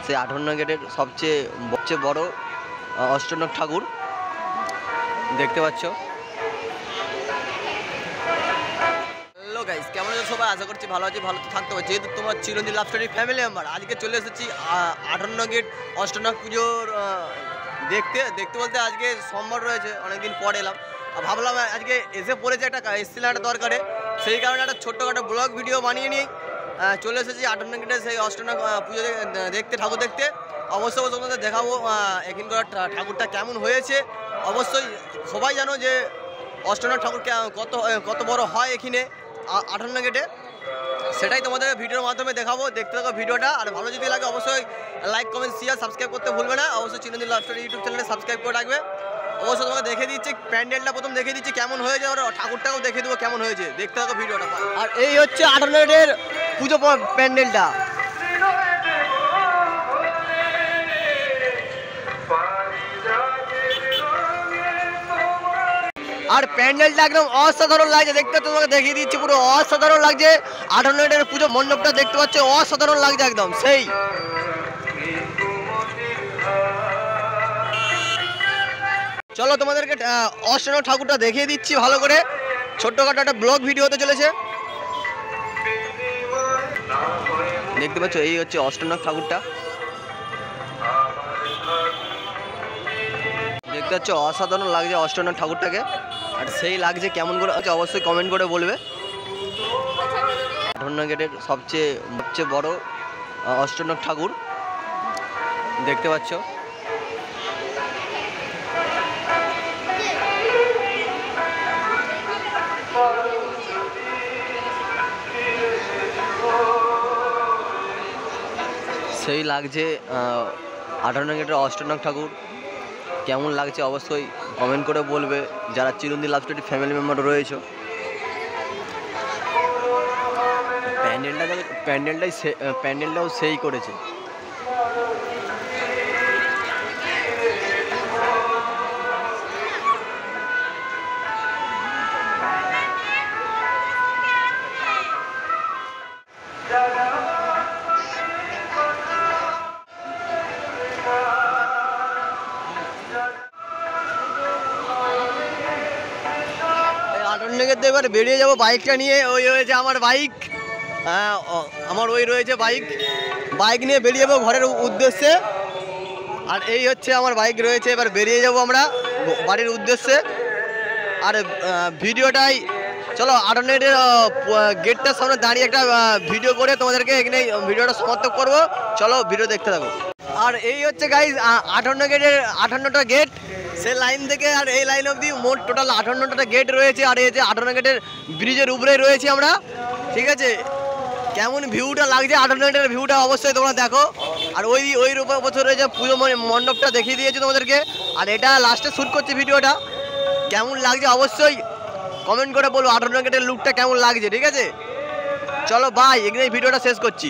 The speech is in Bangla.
সেই 58 গেটের সবচেয়ে বড় অষ্টনক ঠাকুর দেখতে পাচ্ছ। হ্যালো গাইস, কেমন আছো সবাই? আশা করছি ভালো আছি, ভালো তো থাকতে হবে। যেহেতু তোমরা চিরঞ্জিত লাভ স্টোরি ফ্যামিলি মেম্বার, আজকে চলে এসেছি 58 গেট অষ্টনাগ পুজোর দেখতে বলতে আজকে সোমবার রয়েছে, অনেকদিন পর এলাম। ভাবলাম আজকে এসে পড়েছে এসেছিলাম একটা দরকারে, সেই কারণে একটা ছোট্টখাটো ব্লগ ভিডিও বানিয়ে নিই চলে এসেছি 58 গেটের সেই অষ্টনাগ পুজো দেখতে, ঠাকুর দেখতে। অবশ্যই তোমাদের দেখাবো এখানকার ঠাকুরটা কেমন হয়েছে। অবশ্যই সবাই জানো যে অষ্টনাগ ঠাকুর কত বড় হয় এখানে 58 গেটে, সেটাই তোমাদের ভিডিওর মাধ্যমে দেখাবো। দেখতে থাকো ভিডিওটা, আর ভালো যদি লাগে অবশ্যই লাইক কমেন্ট শেয়ার সাবস্ক্রাইব করতে ভুলবে না। অবশ্যই চিরঞ্জিত লাভ স্টোরি ইউটিউব চ্যানেলে সাবস্ক্রাইব করে রাখবে। অবশ্যই তোমাকে দেখে দিচ্ছি প্যান্ডেলটা, প্রথম দেখে দিচ্ছি কেমন হয়েছে, আর ঠাকুরটাকেও দেখে দেবো কেমন হয়েছে। দেখতে থাকো ভিডিওটা। আর এই হচ্ছে 58 গেটের পুজো প্যান্ডেলটা। আর প্যান্ডেলটা একদম অসাধারণ লাগছে দেখতে, তোমাকে দেখিয়ে দিচ্ছি, পুরো অসাধারণ লাগছে। 58 গেটের পুজো মণ্ডপটা দেখতে পাচ্ছ, অসাধারণ লাগছে একদম সেই। চলো তোমাদেরকে অষ্টনাগ ঠাকুরটা দেখিয়ে দিচ্ছি ভালো করে। ছোট্টখাটো একটা ব্লগ ভিডিও হতে চলেছে। দেখতে পাচ্ছ এই হচ্ছে অষ্টনাগ ঠাকুরটা, দেখতে পাচ্ছ অসাধারণ লাগছে অষ্টনাগ ঠাকুরটাকে। আর সেই লাগছে কেমন করে অবশ্যই কমেন্ট করে বলবে। 58 গেটের সবচেয়ে বড় অষ্টনাগ ঠাকুর দেখতে পাচ্ছ। সেই লাগছে 58 গেটের অষ্টনাগ ঠাকুর কেমন লাগছে অবশ্যই কমেন্ট করে বলবে যারা চিরঞ্জিত লাভ স্টোরি ফ্যামিলি মেম্বার রয়েছে। প্যান্ডেলটাও সেই করেছে। এবার বেরিয়ে যাবো বাইকটা নিয়ে। ওই হয়েছে আমার বাইক, আমার ওই রয়েছে বাইক নিয়ে বেরিয়ে যাবো ঘরের উদ্দেশ্যে। আর এই হচ্ছে আমার বাইক রয়েছে, এবার বেরিয়ে যাবো আমরা বাড়ির উদ্দেশ্যে। আর ভিডিওটাই চলো 58 গেটটার সামনে দাঁড়িয়ে একটা ভিডিও করে তোমাদেরকে এখানে ভিডিওটা সমাপ্ত করবো। চলো ভিডিও দেখতে থাকো। আর এই হচ্ছে গাইজ 58 গেটের 58টা গেট, সে লাইন থেকে আর এই লাইন অবধি মোট টোটাল 58টা গেট রয়েছে। আর এই যে 58 গেটের ব্রিজের উপরে রয়েছে আমরা, ঠিক আছে। কেমন ভিউটা লাগছে 58 গেটের ভিউটা অবশ্যই তোমরা দেখো। আর ওই বছর রয়েছে পুজো মণ্ডপটা দেখিয়ে দিয়েছি তোমাদেরকে। আর এটা লাস্টে শ্যুট করছি ভিডিওটা, কেমন লাগছে অবশ্যই কমেন্ট করে বলবো 58 গেটের লুকটা কেমন লাগছে, ঠিক আছে। চলো বাই, এখানে ভিডিওটা শেষ করছি।